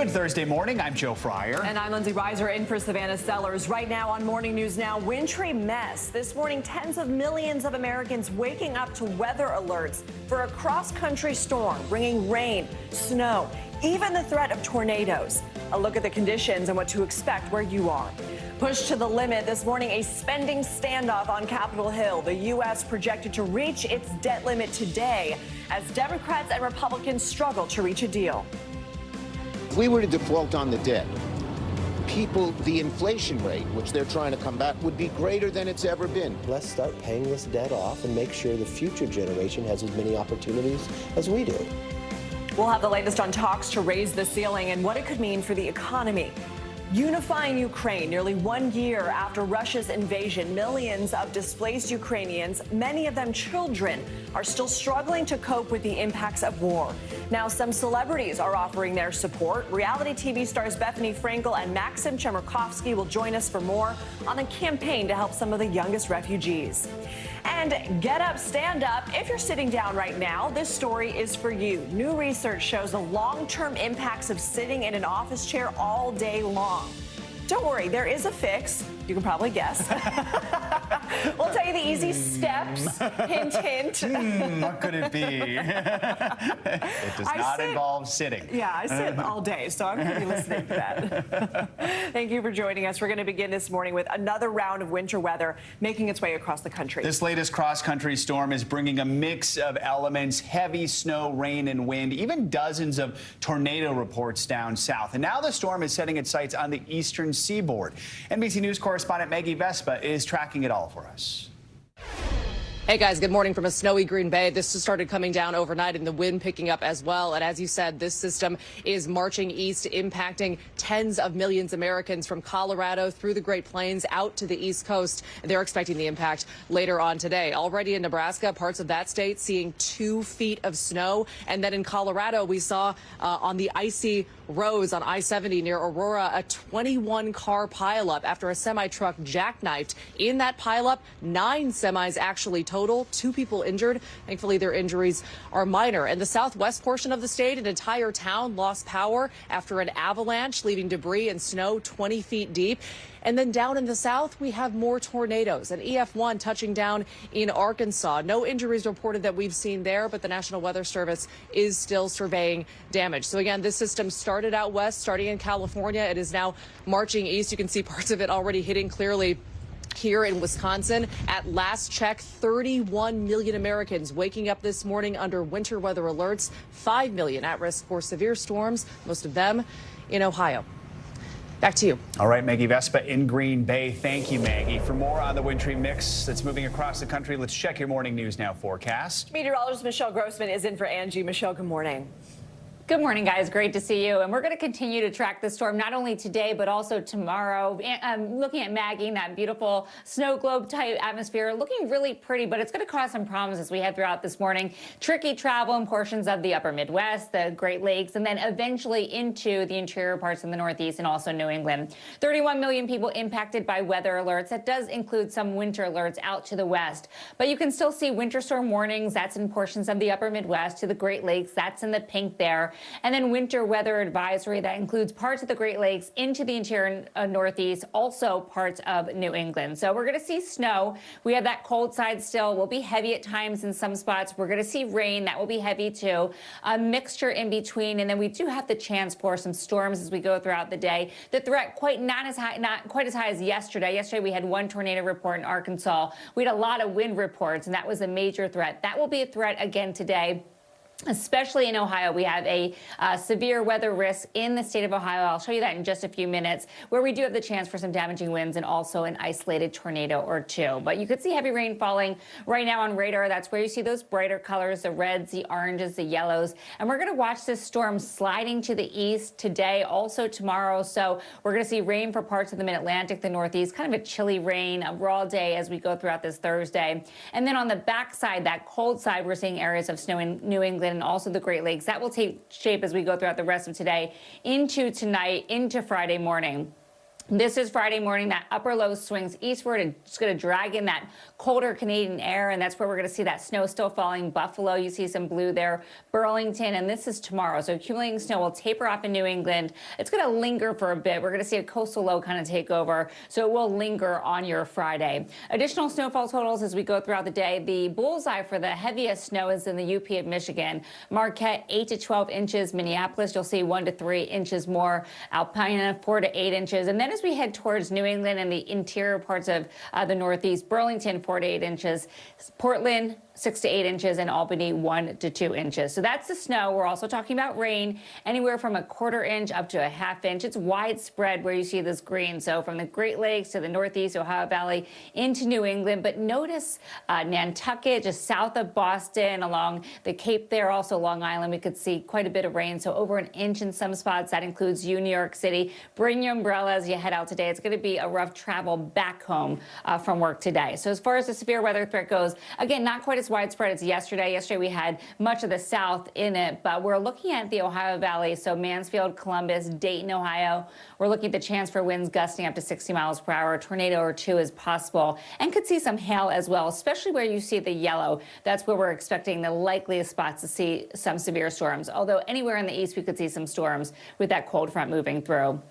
Good Thursday morning. I'm Joe Fryer. And I'm Lindsay Reiser in for Savannah Sellers. Right now on Morning News Now, wintry mess. This morning, tens of millions of Americans waking up to weather alerts for a cross-country storm, bringing rain, snow, even the threat of tornadoes. A look at the conditions and what to expect where you are. Pushed to the limit this morning, a spending standoff on Capitol Hill. The U.S. projected to reach its debt limit today as Democrats and Republicans struggle to reach a deal. If we were to default on the debt, the inflation rate, which they're trying to combat, would be greater than it's ever been. Let's start paying this debt off and make sure the future generation has as many opportunities as we do. We'll have the latest on talks to raise the ceiling and what it could mean for the economy. Unifying Ukraine nearly 1 year after Russia's invasion, millions of displaced Ukrainians, many of them children, are still struggling to cope with the impacts of war. Now, some celebrities are offering their support. Reality TV stars Bethany Frankel and Maxim Chemerkovsky will join us for more on a campaign to help some of the youngest refugees. And get up, stand up. If you're sitting down right now, this story is for you. New research shows the long-term impacts of sitting in an office chair all day long. Don't worry, there is a fix. You can probably guess. We'll tell you the easy steps. Hint, hint. What could it be? It does not involve sitting. Yeah, I sit all day, so I'm going to be listening to that. Thank you for joining us. We're going to begin this morning with another round of winter weather making its way across the country. This latest cross-country storm is bringing a mix of elements: heavy snow, rain, and wind, even dozens of tornado reports down south. And now the storm is setting its sights on the eastern seaboard. NBC News correspondent Maggie Vespa is tracking it all for us. Hey guys, good morning from a snowy Green Bay. This just started coming down overnight and the wind picking up as well. And as you said, this system is marching east, impacting tens of millions of Americans from Colorado through the Great Plains out to the East Coast. And they're expecting the impact later on today. Already in Nebraska, parts of that state seeing 2 feet of snow. And then in Colorado, we saw on the icy roads on I-70 near Aurora, a 21-car pileup after a semi-truck jackknifed. In that pileup, 9 semis actually total, 2 people injured. Thankfully, their injuries are minor. In the southwest portion of the state, an entire town lost power after an avalanche, leaving debris and snow 20 feet deep. And then down in the south, we have more tornadoes. An EF1 touching down in Arkansas. No injuries reported that we've seen there, but the National Weather Service is still surveying damage. So again, this system started out west, starting in California. It is now marching east. You can see parts of it already hitting clearly here in Wisconsin. At last check, 31 million Americans waking up this morning under winter weather alerts. 5 million at risk for severe storms, most of them in Ohio. Back to you. All right, Maggie Vespa in Green Bay. Thank you, Maggie. For more on the wintry mix that's moving across the country, let's check your Morning News Now forecast. Meteorologist Michelle Grossman is in for Angie. Michelle, good morning. Good morning, guys. Great to see you. And we're going to continue to track the storm not only today, but also tomorrow. Looking at Maggie, that beautiful snow globe type atmosphere, looking really pretty, but it's going to cause some problems as we head throughout this morning. Tricky travel in portions of the upper Midwest, the Great Lakes, and then eventually into the interior parts of the Northeast and also New England. 31 million people impacted by weather alerts. That does include some winter alerts out to the west, but you can still see winter storm warnings. That's in portions of the upper Midwest to the Great Lakes. That's in the pink there. And then winter weather advisory that includes parts of the Great Lakes into the interior Northeast, also parts of New England. So we're going to see snow. We have that cold side still. Will be heavy at times in some spots. We're going to see rain. That will be heavy too. A mixture in between. And then we do have the chance for some storms as we go throughout the day. The threat not quite as high as yesterday. Yesterday we had 1 tornado report in Arkansas. We had a lot of wind reports, and that was a major threat. That will be a threat again today. Especially in Ohio, we have a severe weather risk in the state of Ohio. I'll show you that in just a few minutes, where we do have the chance for some damaging winds and also an isolated tornado or 2. But you could see heavy rain falling right now on radar. That's where you see those brighter colors, the reds, the oranges, the yellows. And we're going to watch this storm sliding to the east today, also tomorrow. So we're going to see rain for parts of the mid-Atlantic, the Northeast, kind of a chilly rain, a raw day as we go throughout this Thursday. And then on the backside, that cold side, we're seeing areas of snow in New England and also the Great Lakes. That will take shape as we go throughout the rest of today into tonight, into Friday morning. This is Friday morning. That upper low swings eastward and it's going to drag in that colder Canadian air, and that's where we're going to see that snow still falling. Buffalo, you see some blue there. Burlington, and this is tomorrow. So accumulating snow will taper off in New England. It's going to linger for a bit. We're going to see a coastal low kind of take over, so it will linger on your Friday. Additional snowfall totals as we go throughout the day. The bullseye for the heaviest snow is in the UP of Michigan. Marquette, 8 to 12 inches. Minneapolis, you'll see 1 to 3 inches more. Alpena, 4 to 8 inches. And then as we head towards New England and the interior parts of the Northeast, Burlington, 4 to 8 inches. Portland, 6 to 8 inches, and Albany 1 to 2 inches. So that's the snow. We're also talking about rain, anywhere from 1/4 inch up to 1/2 inch. It's widespread where you see this green. So from the Great Lakes to the Northeast, Ohio Valley into New England. But notice Nantucket, just south of Boston, along the Cape there, also Long Island, we could see quite a bit of rain. So over 1 inch in some spots. That includes you, New York City. Bring your umbrella as you head out today. It's going to be a rough travel back home from work today. So as far as the severe weather threat goes, again, not quite as widespread as yesterday. Yesterday we had much of the South in it, but we're looking at the Ohio Valley, so Mansfield, Columbus, Dayton, Ohio. We're looking at the chance for winds gusting up to 60 miles per hour. A tornado or two is possible, and could see some hail as well, especially where you see the yellow. That's where we're expecting the likeliest spots to see some severe storms, although anywhere in the east we could see some storms with that cold front moving through.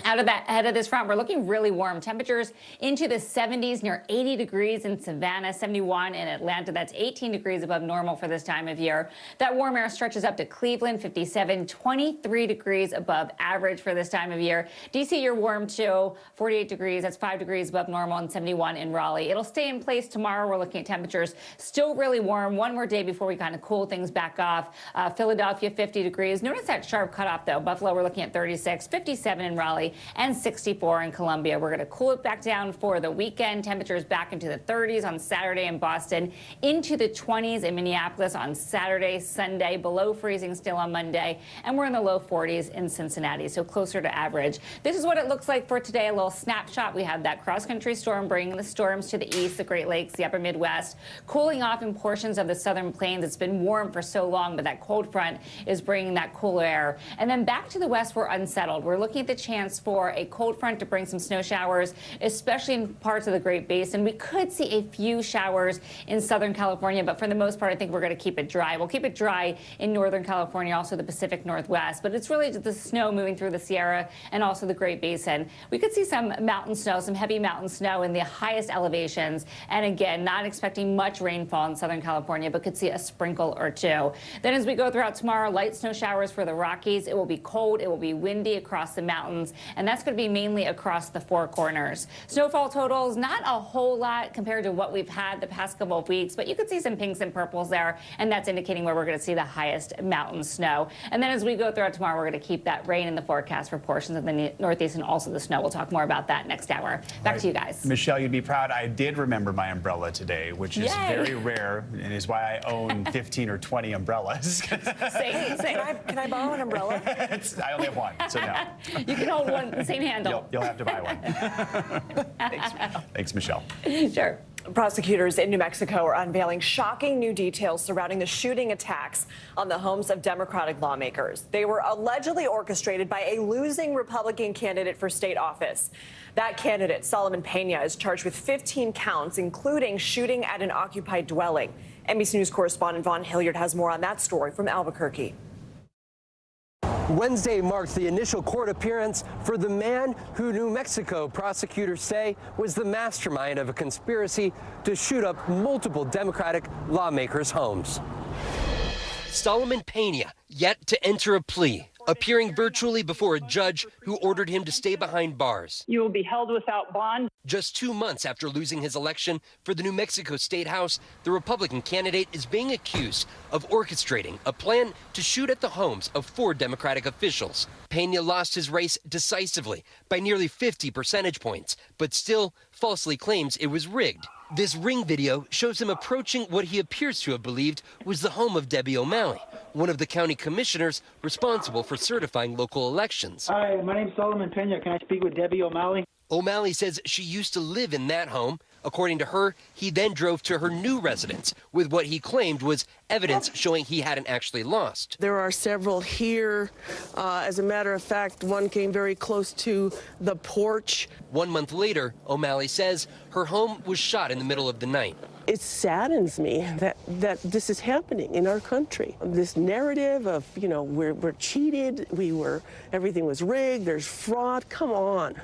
Ahead of this front, we're looking really warm. Temperatures into the 70s, near 80 degrees in Savannah, 71 in Atlanta. That's 18 degrees above normal for this time of year. That warm air stretches up to Cleveland, 57, 23 degrees above average for this time of year. DC, you're warm too, 48 degrees. That's 5 degrees above normal, and 71 in Raleigh. It'll stay in place tomorrow. We're looking at temperatures still really warm. One more day before we kind of cool things back off. Philadelphia, 50 degrees. Notice that sharp cutoff, though. Buffalo, we're looking at 36, 57 in Raleigh, and 64 in Columbia. We're going to cool it back down for the weekend. Temperatures back into the 30s on Saturday in Boston, into the 20s in Minneapolis on Saturday, Sunday, below freezing still on Monday, and we're in the low 40s in Cincinnati, so closer to average. This is what it looks like for today. A little snapshot. We have that cross-country storm bringing the storms to the east, the Great Lakes, the upper Midwest, cooling off in portions of the southern plains. It's been warm for so long, but that cold front is bringing that cooler air. And then back to the west, we're unsettled. We're looking at the chance for a cold front to bring some snow showers, especially in parts of the Great Basin. We could see a few showers in Southern California, but for the most part, I think we're going to keep it dry. We'll keep it dry in Northern California, also the Pacific Northwest, but it's really the snow moving through the Sierra and also the Great Basin. We could see some mountain snow, some heavy mountain snow in the highest elevations, and again, not expecting much rainfall in Southern California, but could see a sprinkle or two. Then as we go throughout tomorrow, light snow showers for the Rockies. It will be cold, it will be windy across the mountains, and that's going to be mainly across the Four Corners. Snowfall totals, not a whole lot compared to what we've had the past couple of weeks, but you could see some pinks and purples there, and that's indicating where we're going to see the highest mountain snow. And then as we go throughout tomorrow, we're going to keep that rain in the forecast for portions of the Northeast and also the snow. We'll talk more about that next hour. Back to you guys. Michelle, you'd be proud. I did remember my umbrella today, which is very rare, and is why I own 15 or 20 umbrellas. Same. Can I borrow an umbrella? I only have one, so no. You can hold one, the same handle. You'll have to buy one. Thanks, Michelle. Sure. Prosecutors in New Mexico are unveiling shocking new details surrounding the shooting attacks on the homes of Democratic lawmakers. They were allegedly orchestrated by a losing Republican candidate for state office. That candidate, Solomon Pena, is charged with 15 counts, including shooting at an occupied dwelling. NBC News correspondent Vaughn Hilliard has more on that story from Albuquerque. Wednesday marked the initial court appearance for the man who New Mexico prosecutors say was the mastermind of a conspiracy to shoot up multiple Democratic lawmakers' homes. Solomon Pena, yet to enter a plea, appearing virtually before a judge who ordered him to stay behind bars. You will be held without bond. Just 2 months after losing his election for the New Mexico State House, the Republican candidate is being accused of orchestrating a plan to shoot at the homes of 4 Democratic officials. Pena lost his race decisively by nearly 50 percentage points, but still falsely claims it was rigged. This ring video shows him approaching what he appears to have believed was the home of Debbie O'Malley, one of the county commissioners responsible for certifying local elections. Hi, my name's Solomon Pena. Can I speak with Debbie O'Malley? O'Malley says she used to live in that home. According to her, he then drove to her new residence with what he claimed was evidence showing he hadn't actually lost. There are several here. As a matter of fact, one came very close to the porch. 1 month later, O'Malley says her home was shot in the middle of the night. It saddens me that this is happening in our country. This narrative of, we're cheated, everything was rigged, there's fraud. Come on.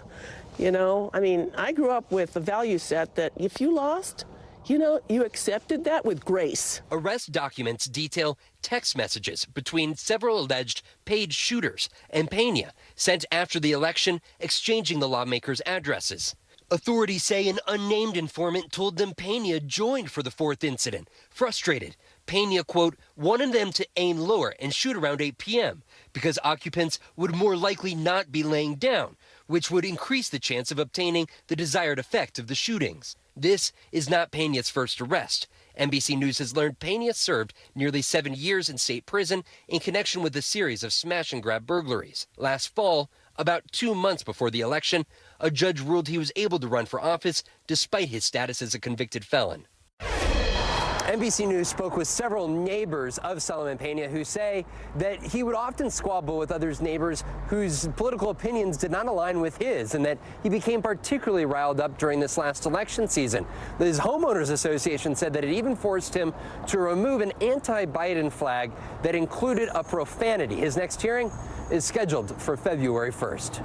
I grew up with a value set that if you lost, you accepted that with grace. Arrest documents detail text messages between several alleged paid shooters and Pena sent after the election, exchanging the lawmakers' addresses. Authorities say an unnamed informant told them Pena joined for the fourth incident. Frustrated, Pena, quote, wanted them to aim lower and shoot around 8 p.m. because occupants would more likely not be laying down, which would increase the chance of obtaining the desired effect of the shootings. This is not Pena's first arrest. NBC News has learned Pena served nearly 7 years in state prison in connection with a series of smash-and-grab burglaries. Last fall, about 2 months before the election, a judge ruled he was able to run for office despite his status as a convicted felon. NBC News spoke with several neighbors of Solomon Pena who say that he would often squabble with others' neighbors whose political opinions did not align with his, and that he became particularly riled up during this last election season. His homeowners association said that it even forced him to remove an anti-Biden flag that included a profanity. His next hearing is scheduled for February 1st.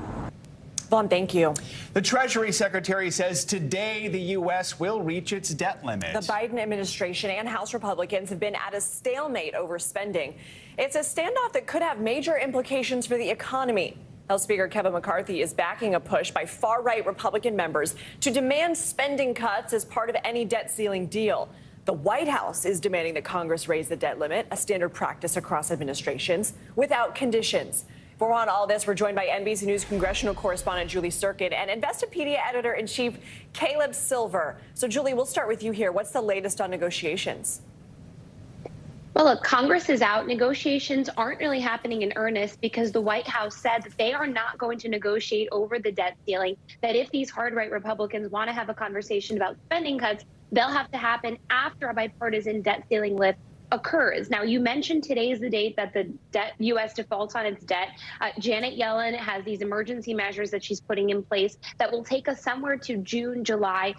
Vaughn, thank you. The Treasury Secretary says today the U.S. will reach its debt limit. The Biden administration and House Republicans have been at a stalemate over spending. It's a standoff that could have major implications for the economy. House Speaker Kevin McCarthy is backing a push by far-right Republican members to demand spending cuts as part of any debt ceiling deal. The White House is demanding that Congress raise the debt limit, a standard practice across administrations, without conditions. For on all this, we're joined by NBC News congressional correspondent Julie Sirkin and Investopedia editor-in-chief Caleb Silver. So, Julie, we'll start with you here. What's the latest on negotiations? Well, look, Congress is out. Negotiations aren't really happening in earnest because the White House said that they are not going to negotiate over the debt ceiling, that if these hard-right Republicans want to have a conversation about spending cuts, they'll have to happen after a bipartisan debt ceiling lift occurs. Now, you mentioned today is the date that the U.S. defaults on its debt. Janet Yellen has these emergency measures that she's putting in place that will take us somewhere to June, July,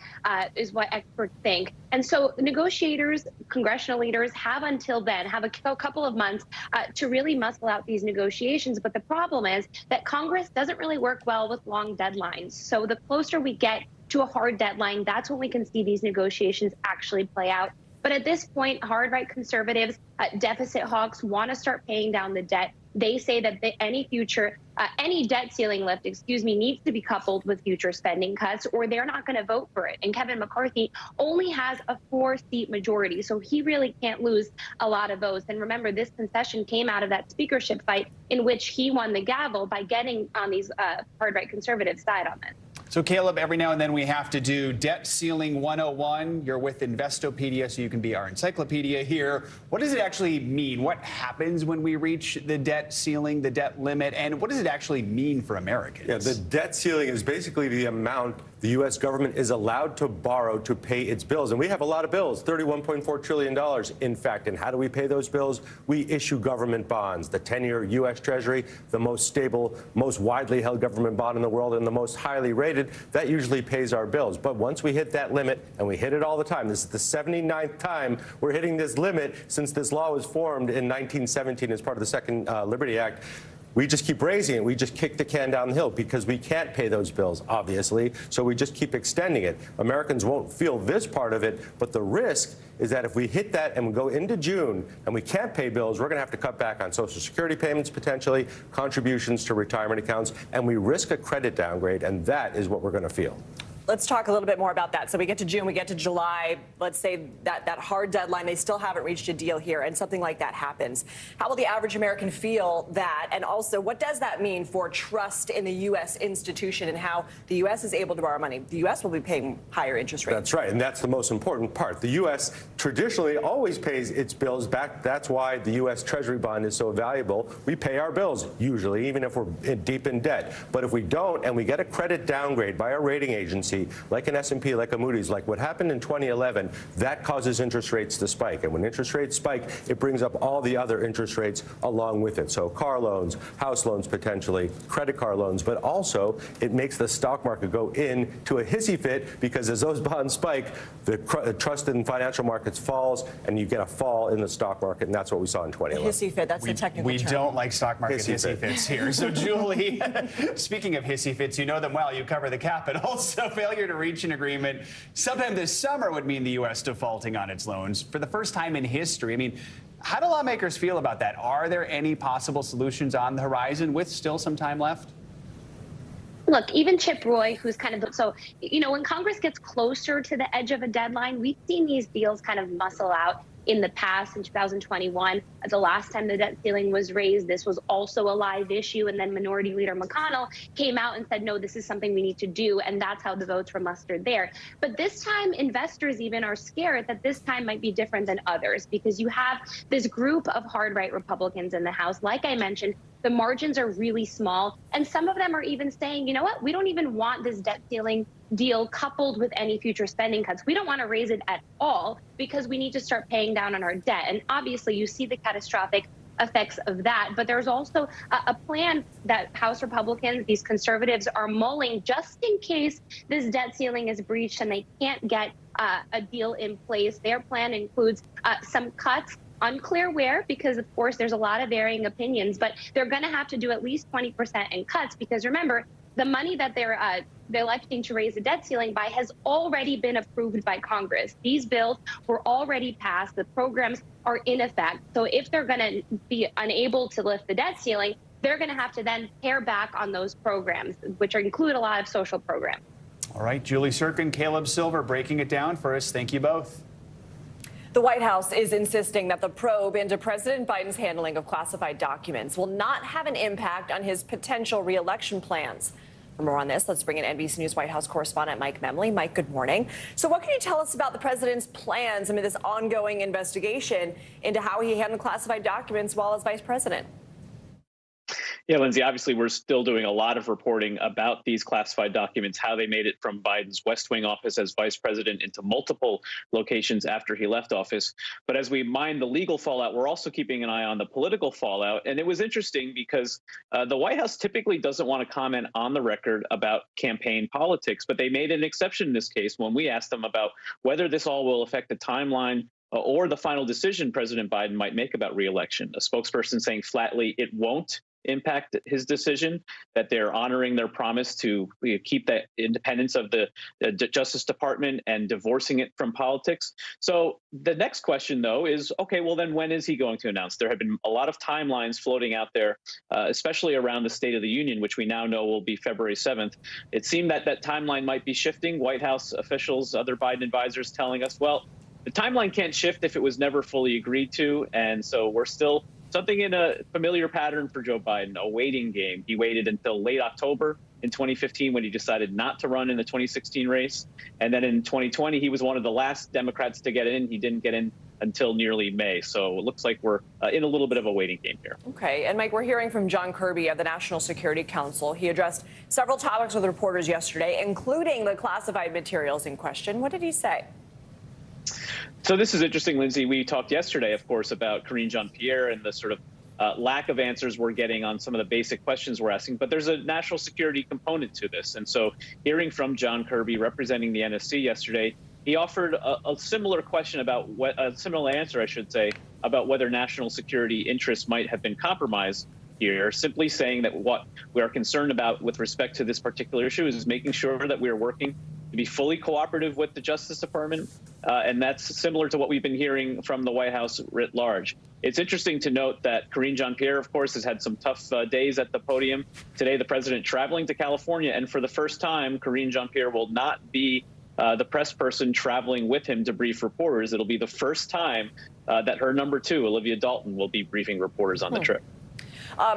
is what experts think. And so negotiators, congressional leaders have until then, have a couple of months to really muscle out these negotiations. But the problem is that Congress doesn't really work well with long deadlines. So the closer we get to a hard deadline, that's when we can see these negotiations actually play out. But at this point, hard-right conservatives, deficit hawks want to start paying down the debt. They say that any debt ceiling lift, needs to be coupled with future spending cuts, or they're not going to vote for it. And Kevin McCarthy only has a 4-seat majority, so he really can't lose a lot of votes. And remember, this concession came out of that speakership fight in which he won the gavel by getting on these hard-right conservatives' side on this. So, Caleb, every now and then we have to do Debt Ceiling 101. You're with Investopedia, so you can be our encyclopedia here. What does it actually mean? What happens when we reach the debt ceiling, the debt limit, and what does it actually mean for Americans? Yeah, the debt ceiling is basically the amount the U.S. government is allowed to borrow to pay its bills. And we have a lot of bills, $31.4 trillion, in fact. And how do we pay those bills? We issue government bonds, the 10-year U.S. Treasury, the most stable, most widely held government bond in the world, and the most highly rated. That usually pays our bills. But once we hit that limit, and we hit it all the time, this is the 79th time we're hitting this limit since this law was formed in 1917 as part of the Second Liberty Act. We just keep raising it. We just kick the can down the hill because we can't pay those bills, obviously. So we just keep extending it. Americans won't feel this part of it, but the risk is that if we hit that and we go into June and we can't pay bills, we're going to have to cut back on Social Security payments, potentially, contributions to retirement accounts, and we risk a credit downgrade, and that is what we're going to feel. Let's talk a little bit more about that. So we get to June, we get to July. Let's say that hard deadline, they still haven't reached a deal here, and something like that happens. How will the average American feel that? And also, what does that mean for trust in the U.S. institution and how the U.S. is able to borrow money? The U.S. will be paying higher interest rates. That's right, and that's the most important part. The U.S. traditionally always pays its bills back. That's why the U.S. Treasury bond is so valuable. We pay our bills, usually, even if we're deep in debt. But if we don't, and we get a credit downgrade by a rating agency, like an S&P, like a Moody's, like what happened in 2011, that causes interest rates to spike. And when interest rates spike, it brings up all the other interest rates along with it. So car loans, house loans potentially, credit card loans, but also it makes the stock market go into a hissy fit because as those bonds spike, the trust in financial markets falls and you get a fall in the stock market, and that's what we saw in 2011. Hissy fit, that's the technical term. We don't like stock market hissy fits here. So, Julie, speaking of hissy fits, you know them well. You cover the Capitol. So failure to reach an agreement sometime this summer would mean the U.S. defaulting on its loans for the first time in history. I mean, how do lawmakers feel about that? Are there any possible solutions on the horizon with still some time left? Look, even Chip Roy, who's kind of, so, you know, when Congress gets closer to the edge of a deadline, we've seen these deals kind of muscle out. In the past, in 2021, the last time the debt ceiling was raised, this was also a live issue. And then Minority Leader McConnell came out and said, no, this is something we need to do. And that's how the votes were mustered there. But this time, investors even are scared that this time might be different than others because you have this group of hard right Republicans in the House. Like I mentioned, the margins are really small. And some of them are even saying, you know what, we don't even want this debt ceiling deal coupled with any future spending cuts. We don't want to raise it at all because we need to start paying down on our debt. And obviously, you see the catastrophic effects of that. But there's also a plan that House Republicans, these conservatives, are mulling just in case this debt ceiling is breached and they can't get a deal in place. Their plan includes some cuts. Unclear where, because of course there's a lot of varying opinions, but they're going to have to do at least 20% in cuts because remember, the money that they're electing to raise the debt ceiling by has already been approved by Congress. These bills were already passed. The programs are in effect. So if they're going to be unable to lift the debt ceiling, they're going to have to then pare back on those programs, which include a lot of social programs. All right, Julie Sirkin, Caleb Silver breaking it down for us. Thank you both. The White House is insisting that the probe into President Biden's handling of classified documents will not have an impact on his potential re-election plans. For more on this, let's bring in NBC News White House correspondent Mike Memley. Mike, good morning. So what can you tell us about the president's plans amid this ongoing investigation into how he handled classified documents while as vice president? Yeah, Lindsay, obviously, we're still doing a lot of reporting about these classified documents, how they made it from Biden's West Wing office as vice president into multiple locations after he left office. But as we mine the legal fallout, we're also keeping an eye on the political fallout. And it was interesting because the White House typically doesn't want to comment on the record about campaign politics. But they made an exception in this case when we asked them about whether this all will affect the timeline or the final decision President Biden might make about re-election. A spokesperson saying flatly it won't impact his decision, that they're honoring their promise to keep the independence of the Justice Department and divorcing it from politics. So the next question, though, is, okay, well, then when is he going to announce? There have been a lot of timelines floating out there, especially around the State of the Union, which we now know will be February 7th. It seemed that that timeline might be shifting. White House officials, other Biden advisors telling us, well, the timeline can't shift if it was never fully agreed to. And so we're still something in a familiar pattern for Joe Biden, a waiting game. He waited until late October in 2015 when he decided not to run in the 2016 race. And then in 2020, he was one of the last Democrats to get in. He didn't get in until nearly May. So it looks like we're in a little bit of a waiting game here. Okay. And Mike, we're hearing from John Kirby of the National Security Council. He addressed several topics with reporters yesterday, including the classified materials in question. What did he say? So this is interesting, Lindsay. We talked yesterday, of course, about Karine Jean-Pierre and the sort of lack of answers we're getting on some of the basic questions we're asking. But there's a national security component to this. And so hearing from John Kirby representing the NSC yesterday, he offered a similar question about a similar answer, I should say, about whether national security interests might have been compromised here, simply saying that what we are concerned about with respect to this particular issue is making sure that we are working to be fully cooperative with the Justice Department. And that's similar to what we've been hearing from the White House writ large. It's interesting to note that Karine Jean-Pierre, of course, has had some tough days at the podium. Today, the president traveling to California, and for the first time, Karine Jean-Pierre will not be the press person traveling with him to brief reporters. It'll be the first time that her number two, Olivia Dalton, will be briefing reporters on the trip.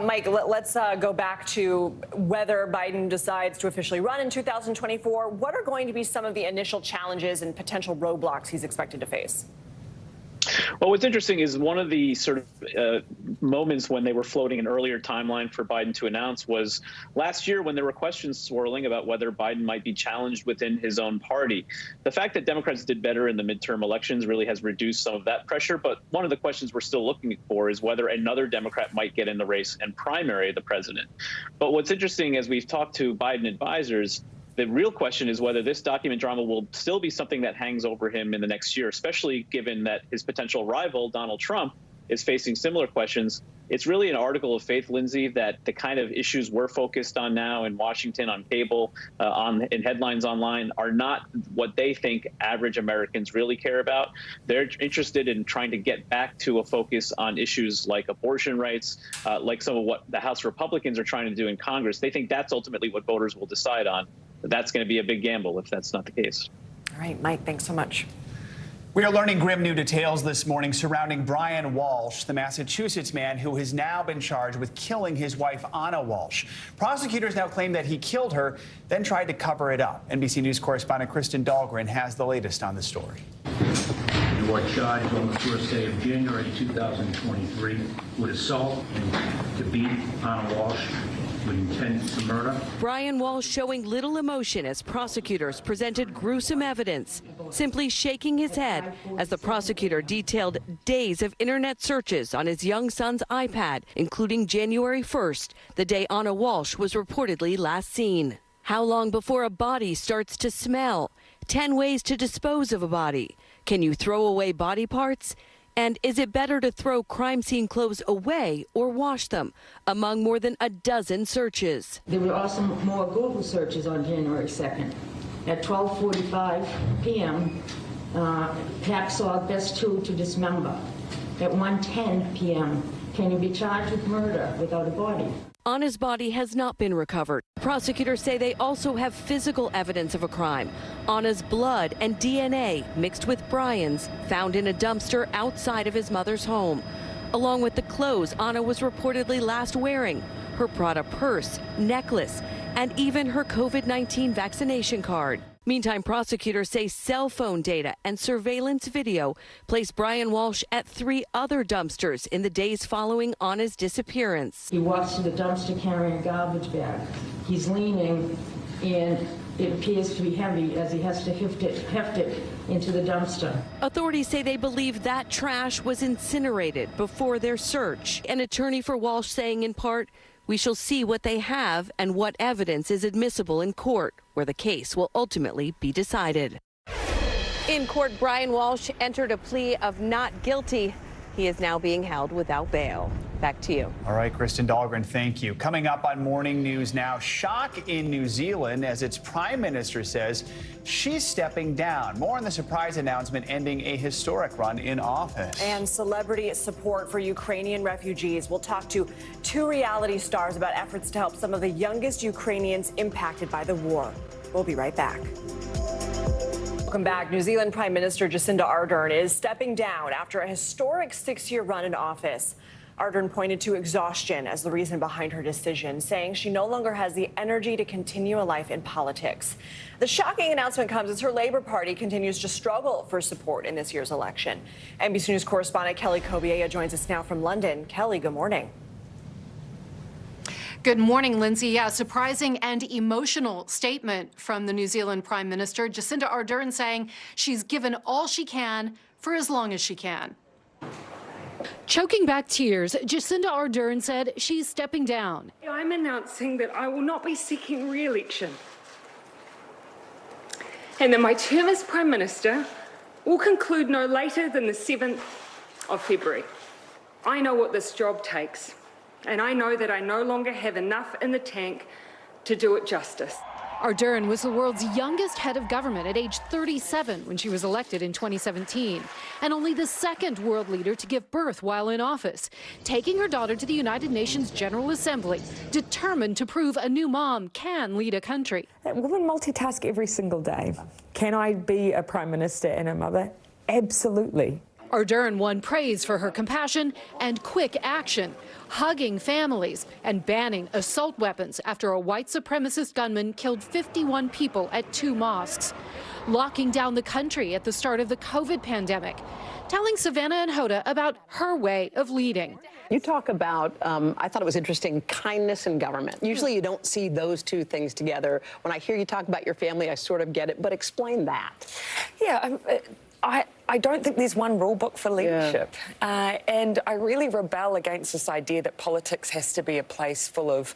Mike, let's go back to whether Biden decides to officially run in 2024. What are going to be some of the initial challenges and potential roadblocks he's expected to face? Well, what's interesting is one of the sort of moments when they were floating an earlier timeline for Biden to announce was last year when there were questions swirling about whether Biden might be challenged within his own party. The fact that Democrats did better in the midterm elections really has reduced some of that pressure. But one of the questions we're still looking for is whether another Democrat might get in the race and primary the president. But what's interesting, as we've talked to Biden advisors, the real question is whether this document drama will still be something that hangs over him in the next year, especially given that his potential rival, Donald Trump, is facing similar questions. It's really an article of faith, Lindsay, that the kind of issues we're focused on now in Washington, on cable, in headlines online, are not what they think average Americans really care about. They're interested in trying to get back to a focus on issues like abortion rights, like some of what the House Republicans are trying to do in Congress. They think that's ultimately what voters will decide on. But that's going to be a big gamble if that's not the case. All right, Mike, thanks so much. We are learning grim new details this morning surrounding Brian Walsh, the Massachusetts man who has now been charged with killing his wife, Anna Walsh. Prosecutors now claim that he killed her, then tried to cover it up. NBC News correspondent Kristen Dahlgren has the latest on the story. You are charged on the first day of January 2023 with assault and to beat Anna Walsh with intent to murder. Brian Walsh showing little emotion as prosecutors presented gruesome evidence, simply shaking his head as the prosecutor detailed days of internet searches on his young son's iPad, including January 1st, the day Anna Walsh was reportedly last seen. How long before a body starts to smell? 10 ways to dispose of a body. Can you throw away body parts? And is it better to throw crime scene clothes away or wash them? Among more than a dozen searches. There were also more Google searches on January 2nd. At 12:45 p.m., Pat saw best tool to dismember. At 1:10 p.m., can you be charged with murder without a body? Anna's body has not been recovered. Prosecutors say they also have physical evidence of a crime. Anna's blood and DNA mixed with Brian's found in a dumpster outside of his mother's home, along with the clothes Anna was reportedly last wearing, her Prada purse, necklace, and even her COVID-19 vaccination card. Meantime, prosecutors say cell phone data and surveillance video placed Brian Walsh at 3 other dumpsters in the days following Anna's disappearance. He walks to the dumpster carrying a garbage bag. He's leaning, and it appears to be heavy as he has to heft it into the dumpster. Authorities say they believe that trash was incinerated before their search. An attorney for Walsh saying in part, "We shall see what they have and what evidence is admissible in court, where the case will ultimately be decided." In court, Brian Walsh entered a plea of not guilty. He is now being held without bail. Back to you. All right, Kristen Dahlgren, thank you. Coming up on Morning News now, shock in New Zealand as its prime minister says she's stepping down. More on the surprise announcement ending a historic run in office. And celebrity support for Ukrainian refugees. We'll talk to 2 reality stars about efforts to help some of the youngest Ukrainians impacted by the war. We'll be right back. Welcome back. New Zealand Prime Minister Jacinda Ardern is stepping down after a historic 6-year run in office. Arden pointed to exhaustion as the reason behind her decision, saying she no longer has the energy to continue a life in politics. The shocking announcement comes as her Labour Party continues to struggle for support in this year's election. NBC News correspondent Kelly Kobiella joins us now from London. Kelly, good morning. Good morning, Lindsay. Yeah, surprising and emotional statement from the New Zealand Prime Minister, Jacinda Ardern, saying she's given all she can for as long as she can. Choking back tears, Jacinda Ardern said she's stepping down. I'm announcing that I will not be seeking re-election, and that my term as Prime Minister will conclude no later than the 7th of February. I know what this job takes, and I know that I no longer have enough in the tank to do it justice. Arden was the world's youngest head of government at age 37 when she was elected in 2017, and only the second world leader to give birth while in office, taking her daughter to the United Nations General Assembly, determined to prove a new mom can lead a country. Women multitask every single day. Can I be a prime minister and a mother? Absolutely. Arden won praise for her compassion and quick action, hugging families and banning assault weapons after a white supremacist gunman killed 51 people at 2 mosques, locking down the country at the start of the COVID pandemic, telling Savannah and Hoda about her way of leading. You talk about, I thought it was interesting, kindness and government. Usually you don't see those two things together. When I hear you talk about your family, I sort of get it, but explain that. Yeah, I don't think there's one rule book for leadership. Yeah. And I really rebel against this idea that politics has to be a place full of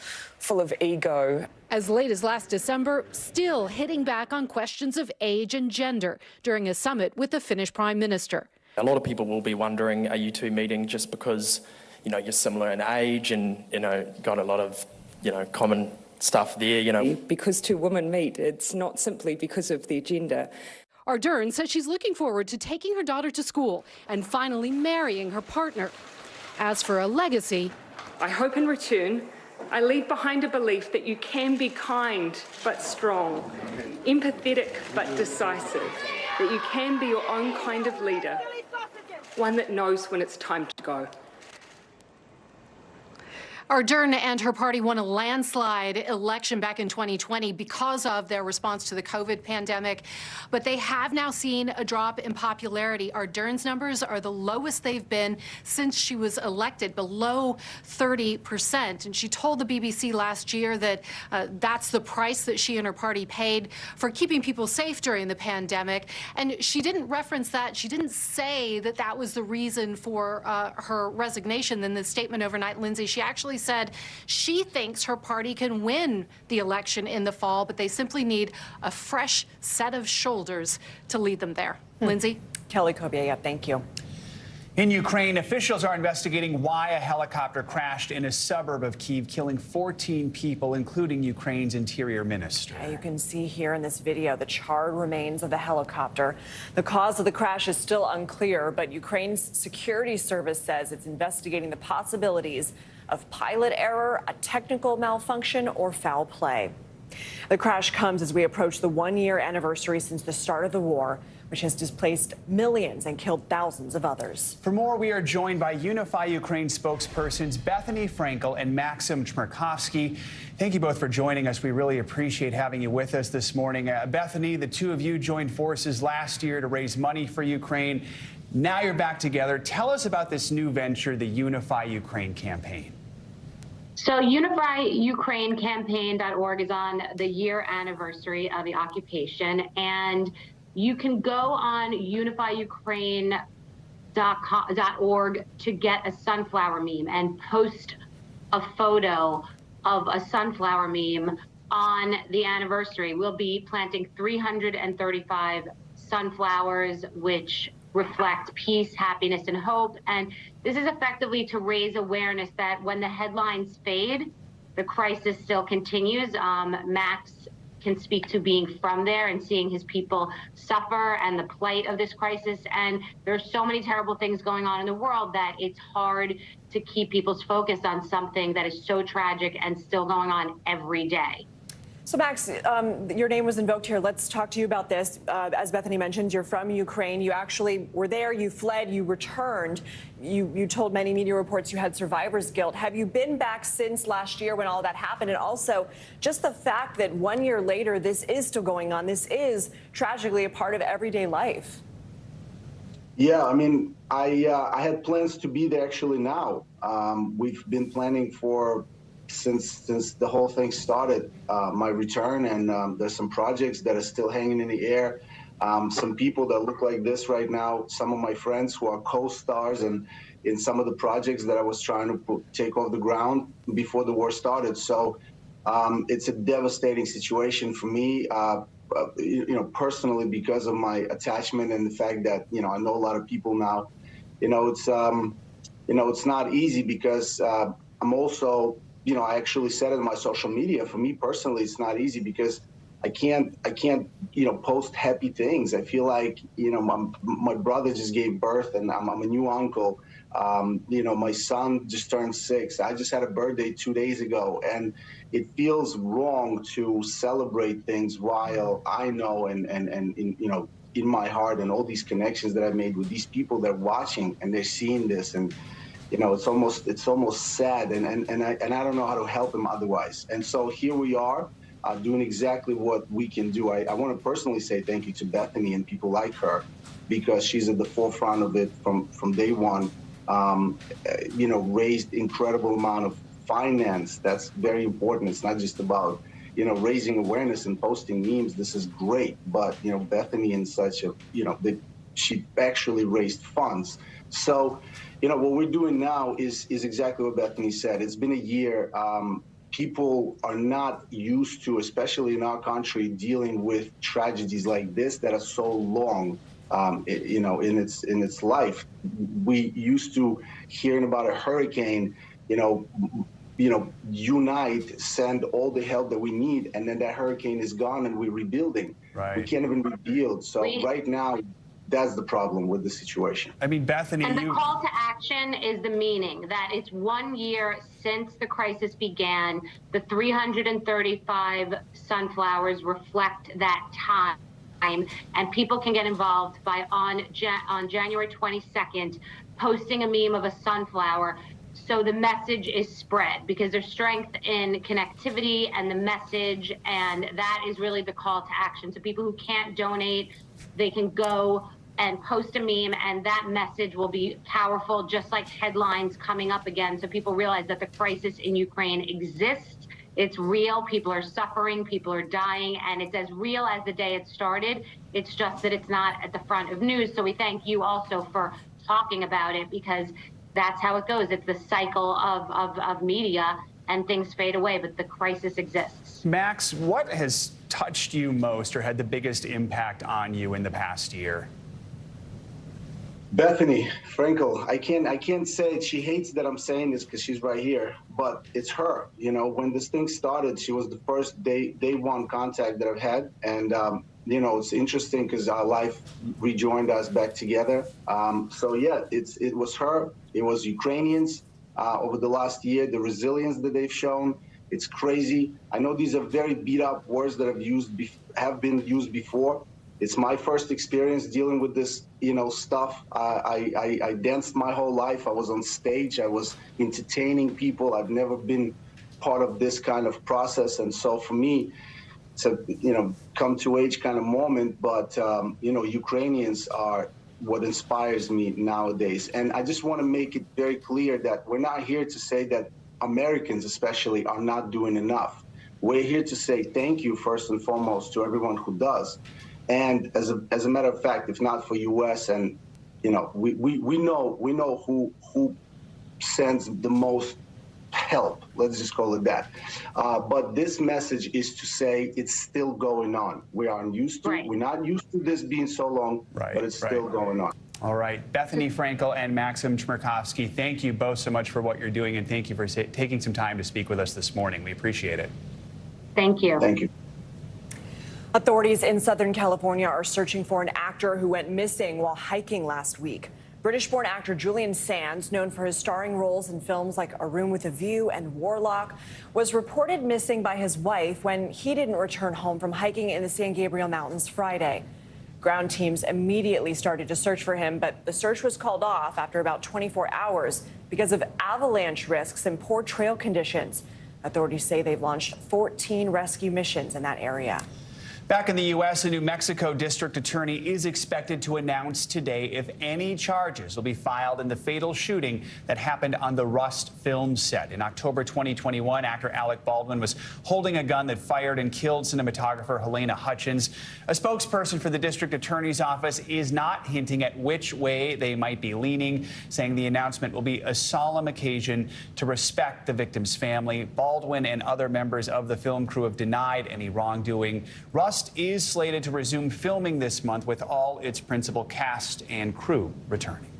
ego. As late as last December, still hitting back on questions of age and gender during a summit with the Finnish Prime Minister. A lot of people will be wondering, are you two meeting just because, you know, you're similar in age and, you know, got a lot of, you know, common stuff there, you know? Because two women meet, it's not simply because of their gender. Arden says she's looking forward to taking her daughter to school and finally marrying her partner. As for a legacy, I hope in return, I leave behind a belief that you can be kind but strong, empathetic but decisive, that you can be your own kind of leader, one that knows when it's time to go. Arden and her party won a landslide election back in 2020 because of their response to the COVID pandemic. But they have now seen a drop in popularity. Arden's numbers are the lowest they've been since she was elected, below 30%. And she told the BBC last year that that's the price that she and her party paid for keeping people safe during the pandemic. And she didn't reference that. She didn't say that that was the reason for her resignation. In the statement overnight, Lindsay, she actually said she thinks her party can win the election in the fall, but they simply need a fresh set of shoulders to lead them there. Lindsay? Kelly Kobier, thank you. In Ukraine, officials are investigating why a helicopter crashed in a suburb of Kyiv, killing 14 people, including Ukraine's interior minister. You can see here in this video the charred remains of the helicopter. The cause of the crash is still unclear, but Ukraine's security service says it's investigating the possibilities of pilot error, a technical malfunction, or foul play. The crash comes as we approach the one-year anniversary since the start of the war, which has displaced millions and killed thousands of others. For more, we are joined by Unify Ukraine spokespersons Bethany Frankel and Maxim Chmerkovsky. Thank you both for joining us. We really appreciate having you with us this morning. Bethany, the two of you joined forces last year to raise money for Ukraine. Now you're back together. Tell us about this new venture, the Unify Ukraine campaign. So UnifyUkraineCampaign.org is on the year anniversary of the occupation, and you can go on UnifyUkraine.org to get a sunflower meme and post a photo of a sunflower meme on the anniversary. We'll be planting 335 sunflowers, which reflect peace, happiness, and hope. And this is effectively to raise awareness that when the headlines fade, the crisis still continues. Max can speak to being from there and seeing his people suffer and the plight of this crisis. And there's so many terrible things going on in the world that it's hard to keep people's focus on something that is so tragic and still going on every day. So, Max, your name was invoked here. Let's talk to you about this. As Bethany mentioned, you're from Ukraine. You actually were there. You fled. You returned. You told many media reports you had survivor's guilt. Have you been back since last year when all that happened? And also, just the fact that 1 year later, this is still going on. This is tragically a part of everyday life. Yeah, I mean, I had plans to be there actually now. We've been planning for since the whole thing started, my return, and there's some projects that are still hanging in the air. Some people that look like this right now, some of my friends who are co-stars and in some of the projects that I was trying to take off the ground before the war started. So it's a devastating situation for me, personally, because of my attachment and the fact that, I know a lot of people now. It's not easy because I'm also, I actually said it in my social media. For me personally, it's not easy because I can't, post happy things. I feel like, my brother just gave birth and I'm a new uncle. My son just turned 6. I just had a birthday 2 days ago, and it feels wrong to celebrate things while I know and in my heart and all these connections that I've made with these people that are watching and they're seeing this, and it's almost sad, and I don't know how to help them otherwise. And so here we are. Doing exactly what we can do. I want to personally say thank you to Bethany and people like her, because she's at the forefront of it from day one. Raised incredible amount of finance. That's very important. It's not just about raising awareness and posting memes. This is great, but Bethany and such she actually raised funds. So what we're doing now is exactly what Bethany said. It's been a year. People are not used to, especially in our country, dealing with tragedies like this that are so long, in its life. We used to hearing about a hurricane, unite, send all the help that we need, and then that hurricane is gone and we're rebuilding. Right. We can't even rebuild. So right now, that's the problem with the situation. I mean, Bethany, and the call to action is the meaning that it's 1 year since the crisis began. The 335 sunflowers reflect that time, and people can get involved by on January 22nd, posting a meme of a sunflower. So the message is spread, because there's strength in connectivity and the message, and that is really the call to action. So people who can't donate, they can go and post a meme, and that message will be powerful, just like headlines coming up again, so people realize that the crisis in Ukraine exists. It's real. People are suffering. People are dying, and it's as real as the day it started. It's just that it's not at the front of news. So we thank you also for talking about it, because that's how it goes. It's the cycle of media, and things fade away, but the crisis exists. Max, what has touched you most or had the biggest impact on you in the past year? Bethany Frankel, I can't say it. She hates that I'm saying this because she's right here, but it's her. When this thing started, she was the first day one contact that I've had, and it's interesting because our life rejoined us back together. So yeah, it was her. It was Ukrainians over the last year. The resilience that they've shown, it's crazy. I know these are very beat up words that have been used before. It's my first experience dealing with this, stuff. I danced my whole life. I was on stage. I was entertaining people. I've never been part of this kind of process. And so for me, it's a, come to age kind of moment. But, Ukrainians are what inspires me nowadays. And I just want to make it very clear that we're not here to say that Americans especially are not doing enough. We're here to say thank you, first and foremost, to everyone who does. And as a matter of fact, if not for U.S. and we know who sends the most help. Let's just call it that. But this message is to say it's still going on. We aren't used to. We're not used to this being so long, but it's still going on. All right, Bethany Frankel and Maxim Chmerkovskiy, thank you both so much for what you're doing, and thank you for taking some time to speak with us this morning. We appreciate it. Thank you. Thank you. Authorities in Southern California are searching for an actor who went missing while hiking last week. British-born actor Julian Sands, known for his starring roles in films like A Room with a View and Warlock, was reported missing by his wife when he didn't return home from hiking in the San Gabriel Mountains Friday. Ground teams immediately started to search for him, but the search was called off after about 24 hours because of avalanche risks and poor trail conditions. Authorities say they've launched 14 rescue missions in that area. Back in the U.S., a New Mexico district attorney is expected to announce today if any charges will be filed in the fatal shooting that happened on the Rust film set. In October 2021, actor Alec Baldwin was holding a gun that fired and killed cinematographer Helena Hutchins. A spokesperson for the district attorney's office is not hinting at which way they might be leaning, saying the announcement will be a solemn occasion to respect the victim's family. Baldwin and other members of the film crew have denied any wrongdoing. Rust is slated to resume filming this month with all its principal cast and crew returning.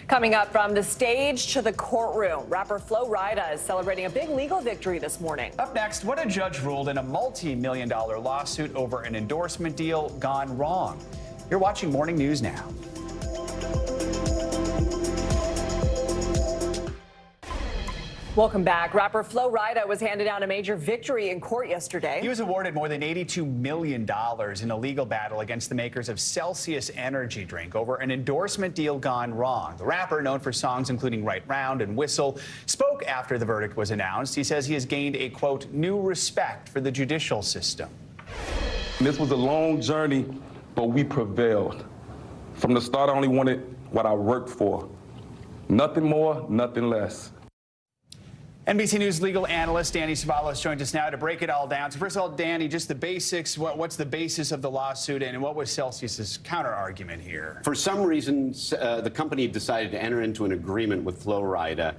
Coming up, from the stage to the courtroom, rapper Flo Rida is celebrating a big legal victory this morning. Up next, what a judge ruled in a multi-million-dollar lawsuit over an endorsement deal gone wrong. You're watching Morning News Now. Welcome back. Rapper Flo Rida was handed down a major victory in court yesterday. He was awarded more than $82 million in a legal battle against the makers of Celsius energy drink over an endorsement deal gone wrong. The rapper, known for songs including Right Round and Whistle, spoke after the verdict was announced. He says he has gained a, quote, new respect for the judicial system. This was a long journey, but we prevailed. From the start, I only wanted what I worked for. Nothing more, nothing less. NBC News legal analyst Danny Savalos joins us now to break it all down. So first of all, Danny, just the basics. What's the basis of the lawsuit, and what was Celsius's counter-argument here? For some reason, the company decided to enter into an agreement with Flo Rida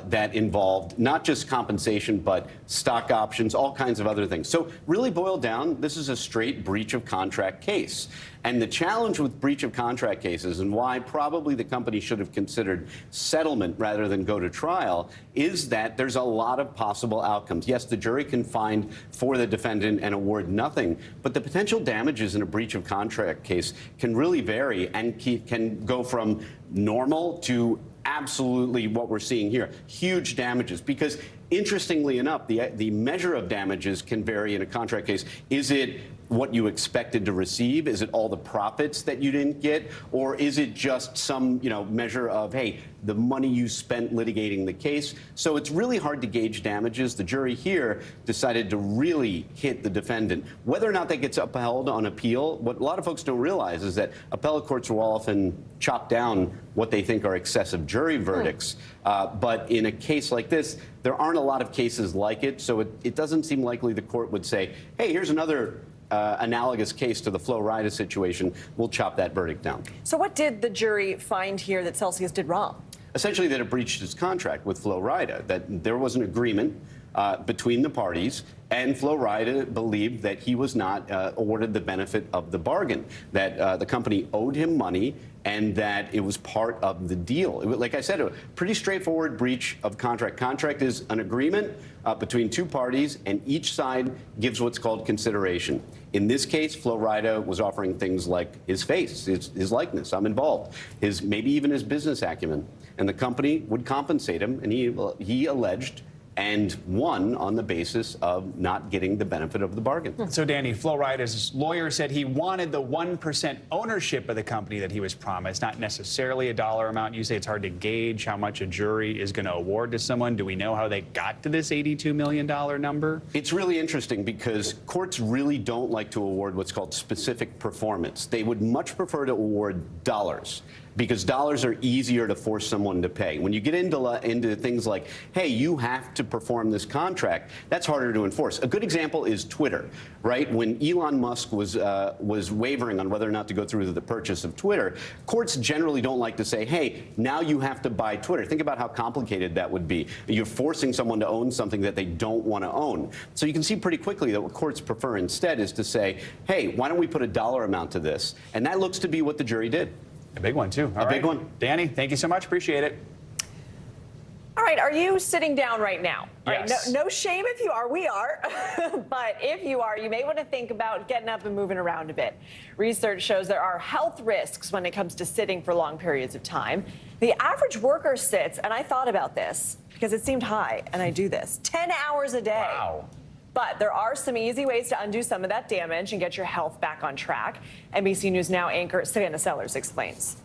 that involved not just compensation, but stock options, all kinds of other things. So really boiled down, this is a straight breach of contract case. And the challenge with breach of contract cases, and why probably the company should have considered settlement rather than go to trial, is that there's a lot of possible outcomes. Yes, the jury can find for the defendant and award nothing, but the potential damages in a breach of contract case can really vary and can go from normal to absolutely what we're seeing here, huge damages. Because interestingly enough, the measure of damages can vary in a contract case. Is it what you expected to receive? Is it all the profits that you didn't get? Or is it just some, measure of, hey, the money you spent litigating the case? So it's really hard to gauge damages. The jury here decided to really hit the defendant. Whether or not that gets upheld on appeal, what a lot of folks don't realize is that appellate courts will often chop down what they think are excessive jury verdicts. But in a case like this, there aren't a lot of cases like it. So it doesn't seem likely the court would say, hey, here's another analogous case to the Flo Rida situation. We'll chop that verdict down. So what did the jury find here that Celsius did wrong? Essentially that it breached its contract with Flo Rida, that there was an agreement between the parties, and Flo Rida believed that he was not awarded the benefit of the bargain, that the company owed him money and that it was part of the deal. Like I said, a pretty straightforward breach of contract. Contract is an agreement between two parties, and each side gives what's called consideration. In this case, Flo Rida was offering things like his face, his likeness, I'm involved, maybe even his business acumen. And the company would compensate him, and he alleged and won on the basis of not getting the benefit of the bargain. So, Danny, Flo Rida's lawyer said he wanted the 1% ownership of the company that he was promised, not necessarily a dollar amount. You say it's hard to gauge how much a jury is going to award to someone. Do we know how they got to this $82 million number? It's really interesting because courts really don't like to award what's called specific performance. They would much prefer to award dollars, because dollars are easier to force someone to pay. When you get into things like, hey, you have to perform this contract, that's harder to enforce. A good example is Twitter, right? When Elon Musk was wavering on whether or not to go through with the purchase of Twitter, courts generally don't like to say, hey, now you have to buy Twitter. Think about how complicated that would be. You're forcing someone to own something that they don't want to own. So you can see pretty quickly that what courts prefer instead is to say, hey, why don't we put a dollar amount to this? And that looks to be what the jury did. A big one, too. A big one. Danny, thank you so much. Appreciate it. All right, are you sitting down right now? Yes. All right, no shame if you are. We are. But if you are, you may want to think about getting up and moving around a bit. Research shows there are health risks when it comes to sitting for long periods of time. The average worker sits, and I thought about this because it seemed high, and I do this, 10 hours a day. Wow. But there are some easy ways to undo some of that damage and get your health back on track. NBC News Now anchor Savannah Sellers explains.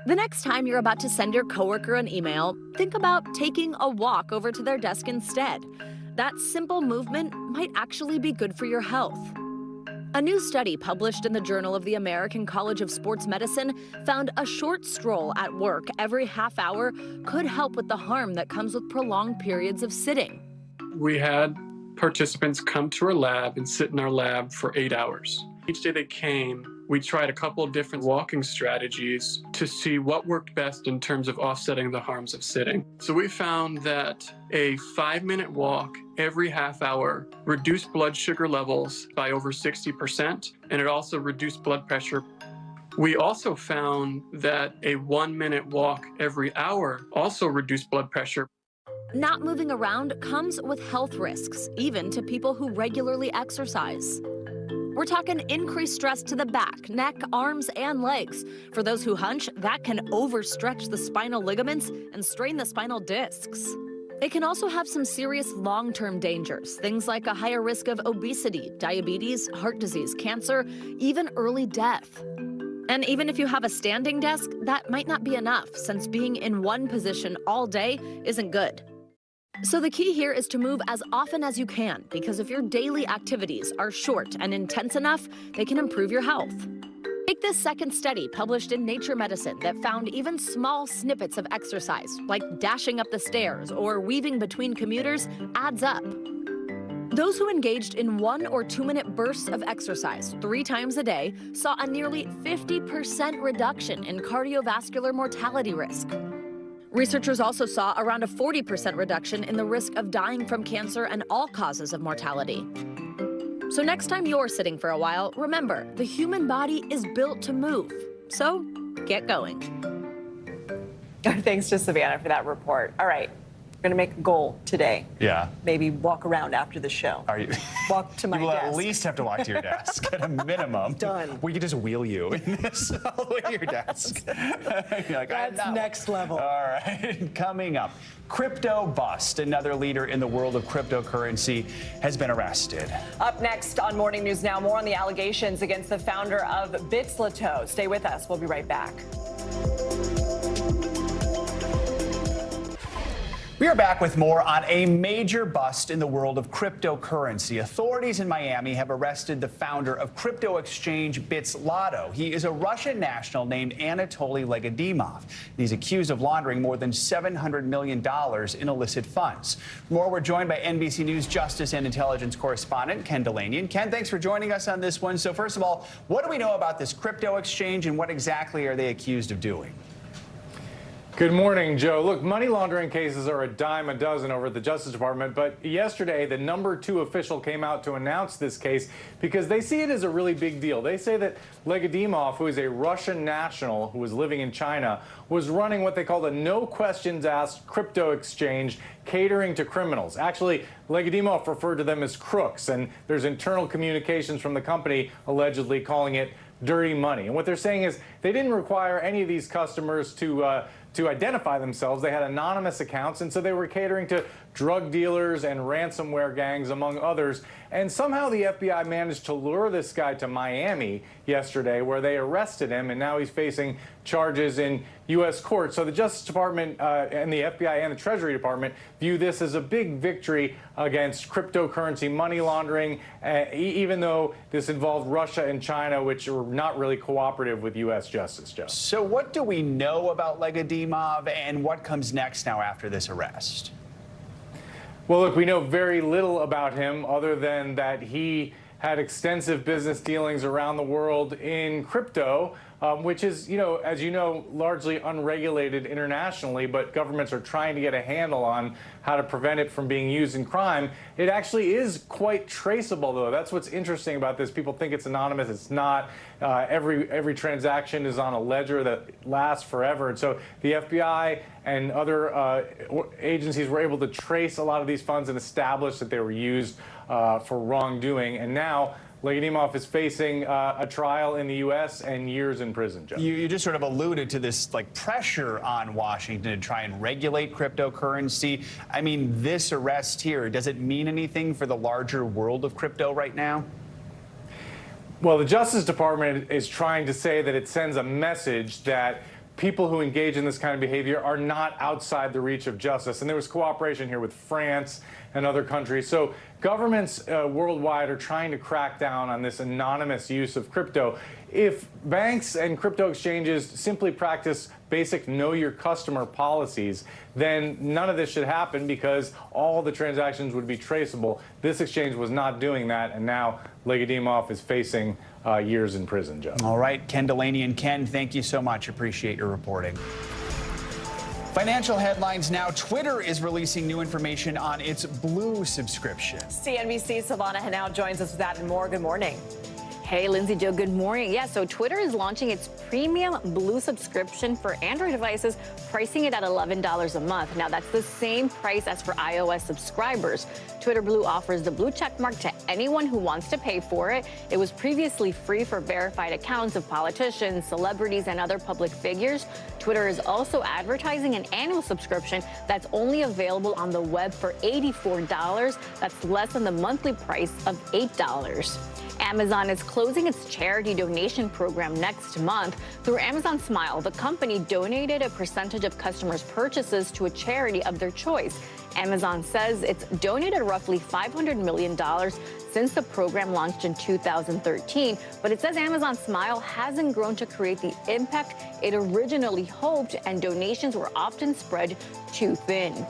The next time you're about to send your coworker an email, think about taking a walk over to their desk instead. That simple movement might actually be good for your health. A new study published in the Journal of the American College of Sports Medicine found a short stroll at work every half hour could help with the harm that comes with prolonged periods of sitting. We had participants come to our lab and sit in our lab for 8 hours. Each day they came, we tried a couple of different walking strategies to see what worked best in terms of offsetting the harms of sitting. So we found that a 5-minute walk every half hour reduced blood sugar levels by over 60%, and it also reduced blood pressure. We also found that a 1-minute walk every hour also reduced blood pressure. Not moving around comes with health risks, even to people who regularly exercise. We're talking increased stress to the back, neck, arms, and legs. For those who hunch, that can overstretch the spinal ligaments and strain the spinal discs. It can also have some serious long-term dangers, things like a higher risk of obesity, diabetes, heart disease, cancer, even early death. And even if you have a standing desk, that might not be enough, since being in one position all day isn't good. So the key here is to move as often as you can, because if your daily activities are short and intense enough, they can improve your health. Take this second study published in Nature Medicine that found even small snippets of exercise, like dashing up the stairs or weaving between commuters, adds up. Those who engaged in 1 or 2-minute bursts of exercise 3 times a day saw a nearly 50% reduction in cardiovascular mortality risk. Researchers also saw around a 40% reduction in the risk of dying from cancer and all causes of mortality. So next time you're sitting for a while, remember, the human body is built to move. So get going. Thanks to Savannah for that report. All right. We're going to make a goal today. Yeah. Maybe walk around after the show. Are you? Walk to my You will desk. at least have to walk to your desk at a minimum. Done. We could just wheel you in this all the way to your desk. You're like, That's next level. All right. Coming up, crypto bust. Another leader in the world of cryptocurrency has been arrested. Up next on Morning News Now, more on the allegations against the founder of Bitslato. Stay with us. We'll be right back. We are back with more on a major bust in the world of cryptocurrency. Authorities in Miami have arrested the founder of crypto exchange Bitslato. He is a Russian national named Anatoly Legadimov. He's accused of laundering more than $700 million in illicit funds. More, we're joined by NBC News Justice and Intelligence correspondent Ken Delanian. Ken, thanks for joining us on this one. So first of all, what do we know about this crypto exchange and what exactly are they accused of doing? Good morning, Joe. Look, money laundering cases are a dime a dozen over at the Justice Department, but yesterday the number 2 official came out to announce this case because they see it as a really big deal. They say that Legadimov, who is a Russian national who was living in China, was running what they call a no questions asked crypto exchange catering to criminals. Actually, Legadimov referred to them as crooks, and there's internal communications from the company allegedly calling it dirty money. And what they're saying is they didn't require any of these customers to identify themselves. They had anonymous accounts, and so they were catering to drug dealers and ransomware gangs, among others. And somehow the FBI managed to lure this guy to Miami yesterday, where they arrested him, and now he's facing charges in U.S. court. So the Justice Department and the FBI and the Treasury Department view this as a big victory against cryptocurrency money laundering, even though this involved Russia and China, which are not really cooperative with U.S. justice, Joe. So what do we know about Legadimov and what comes next now after this arrest? Well, look, we know very little about him other than that he had extensive business dealings around the world in crypto, which is, as you know, largely unregulated internationally, but governments are trying to get a handle on how to prevent it from being used in crime. It actually is quite traceable, though. That's what's interesting about this. People think it's anonymous. It's not. Every transaction is on a ledger that lasts forever. And so the FBI and other agencies were able to trace a lot of these funds and establish that they were used for wrongdoing. And now Legadimov is facing a trial in the U.S. and years in prison, Joe. You just sort of alluded to this pressure on Washington to try and regulate cryptocurrency. I mean, this arrest here, does it mean anything for the larger world of crypto right now? Well, the Justice Department is trying to say that it sends a message that people who engage in this kind of behavior are not outside the reach of justice. And there was cooperation here with France and other countries. So governments worldwide are trying to crack down on this anonymous use of crypto. If banks and crypto exchanges simply practice basic know your customer policies, then none of this should happen because all the transactions would be traceable. This exchange was not doing that, and now Legadimov is facing years in prison, Joe. All right, Ken Delanian. Ken, thank you so much. Appreciate your reporting. Financial headlines now. Twitter is releasing new information on its Blue subscription. CNBC's Savannah Hanau joins us with that and more. Good morning. Hey, Lindsay, Joe, good morning. Yeah, so Twitter is launching its premium blue subscription for Android devices, pricing it at $11 a month. Now, that's the same price as for iOS subscribers. Twitter Blue offers the blue checkmark to anyone who wants to pay for it. It was previously free for verified accounts of politicians, celebrities, and other public figures. Twitter is also advertising an annual subscription that's only available on the web for $84. That's less than the monthly price of $8. Amazon is closing its charity donation program next month. Through Amazon Smile, the company donated a percentage of customers' purchases to a charity of their choice. Amazon says it's donated roughly $500 million since the program launched in 2013, but it says Amazon Smile hasn't grown to create the impact it originally hoped, and donations were often spread too thin.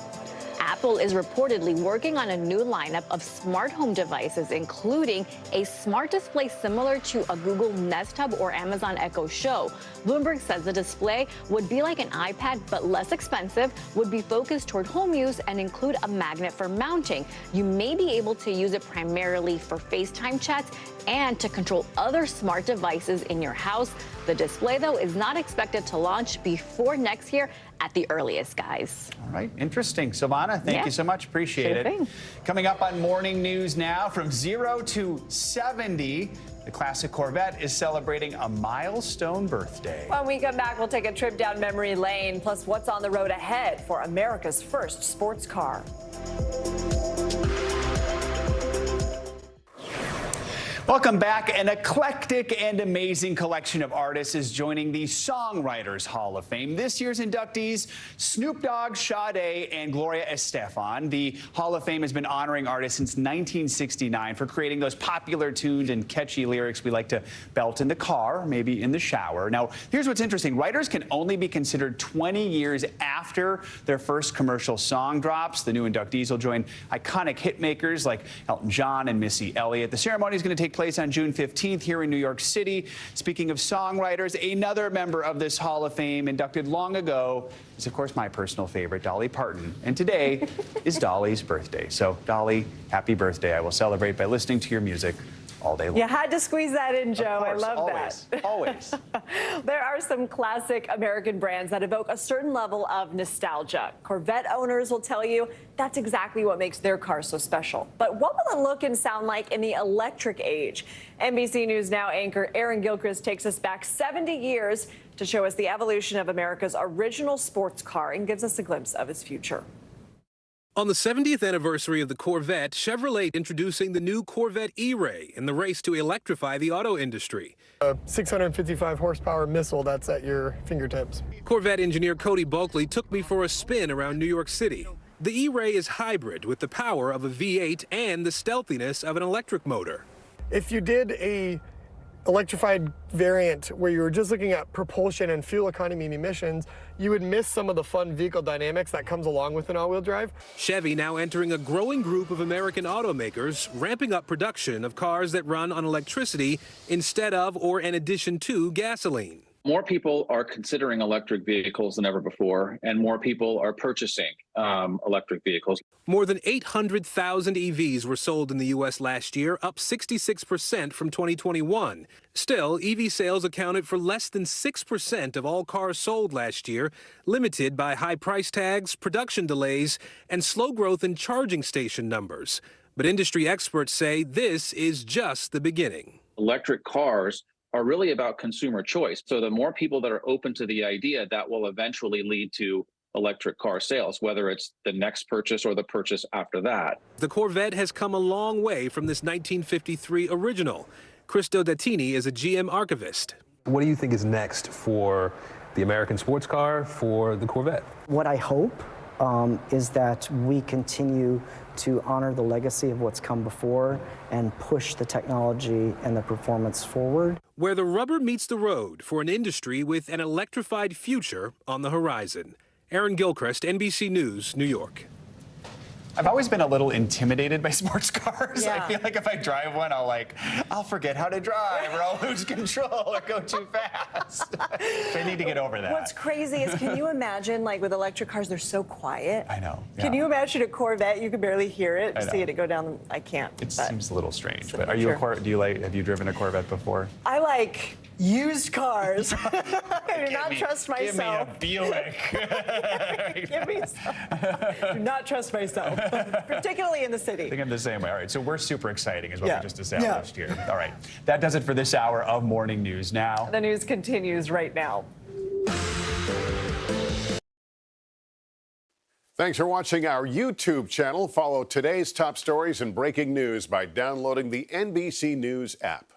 Apple is reportedly working on a new lineup of smart home devices, including a smart display similar to a Google Nest Hub or Amazon Echo Show. Bloomberg says the display would be like an iPad, but less expensive, would be focused toward home use, and include a magnet for mounting. You may be able to use it primarily for FaceTime chats and to control other smart devices in your house. The display, though, is not expected to launch before next year at the earliest, guys. All right, interesting. Silvana, thank you so much. Appreciate it. Coming up on Morning News now, from 0 to 70, the classic Corvette is celebrating a milestone birthday. When we come back, we'll take a trip down memory lane, plus what's on the road ahead for America's first sports car. Welcome back. An eclectic and amazing collection of artists is joining the Songwriters Hall of Fame. This year's inductees, Snoop Dogg, Sade, and Gloria Estefan. The Hall of Fame has been honoring artists since 1969 for creating those popular tunes and catchy lyrics we like to belt in the car, maybe in the shower. Now, here's what's interesting. Writers can only be considered 20 years after their first commercial song drops. The new inductees will join iconic hitmakers like Elton John and Missy Elliott. The ceremony is going to take place on June 15th here in New York City. Speaking of songwriters, another member of this Hall of Fame inducted long ago is, of course, my personal favorite, Dolly Parton. And today is Dolly's birthday. So, Dolly, happy birthday. I will celebrate by listening to your music all day long. You had to squeeze that in, Joe. Of course, I love always, that. Always. There are some classic American brands that evoke a certain level of nostalgia. Corvette owners will tell you that's exactly what makes their car so special. But what will it look and sound like in the electric age? NBC News Now anchor Aaron Gilchrist takes us back 70 years to show us the evolution of America's original sports car and gives us a glimpse of its future. On the 70th anniversary of the Corvette, Chevrolet introducing the new Corvette E-Ray in the race to electrify the auto industry. A 655 horsepower missile that's at your fingertips. Corvette engineer Cody Bulkley took me for a spin around New York City. The E-Ray is hybrid with the power of a V8 and the stealthiness of an electric motor. If you did a electrified variant where you were just looking at propulsion and fuel economy and emissions, you would miss some of the fun vehicle dynamics that comes along with an all-wheel drive. Chevy now entering a growing group of American automakers, ramping up production of cars that run on electricity instead of or in addition to gasoline. More people are considering electric vehicles than ever before, and more people are purchasing electric vehicles. More than 800,000 EVs were sold in the U.S. last year, up 66% from 2021. Still, EV sales accounted for less than 6% of all cars sold last year, limited by high price tags, production delays, and slow growth in charging station numbers. But industry experts say this is just the beginning. Electric cars are really about consumer choice. So the more people that are open to the idea, that will eventually lead to electric car sales, whether it's the next purchase or the purchase after that. The Corvette has come a long way from this 1953 original. Cristo Dattini is a GM archivist. What do you think is next for the American sports car, for the Corvette? What I hope is that we continue to honor the legacy of what's come before and push the technology and the performance forward. Where the rubber meets the road for an industry with an electrified future on the horizon. Aaron Gilchrist, NBC News, New York. I've always been a little intimidated by sports cars. Yeah. I feel like if I drive one, I'll forget how to drive, or I'll lose control or go too fast. They need to get over that. What's crazy is, can you imagine, like with electric cars, they're so quiet. I know. Can you imagine a Corvette? You can barely hear it. I know. See it go down. I can't. It seems a little strange. the But are you a future. have you driven a Corvette before? I like used cars. I do not trust myself. Give me a Buick. Give me some. Do not trust myself, particularly in the city. I think I'm the same way. All right, so we're super exciting is what Yeah. we just established here. All right, that does it for this hour of Morning News Now. The news continues right now. Thanks for watching our YouTube channel. Follow today's top stories and breaking news by downloading the NBC News app.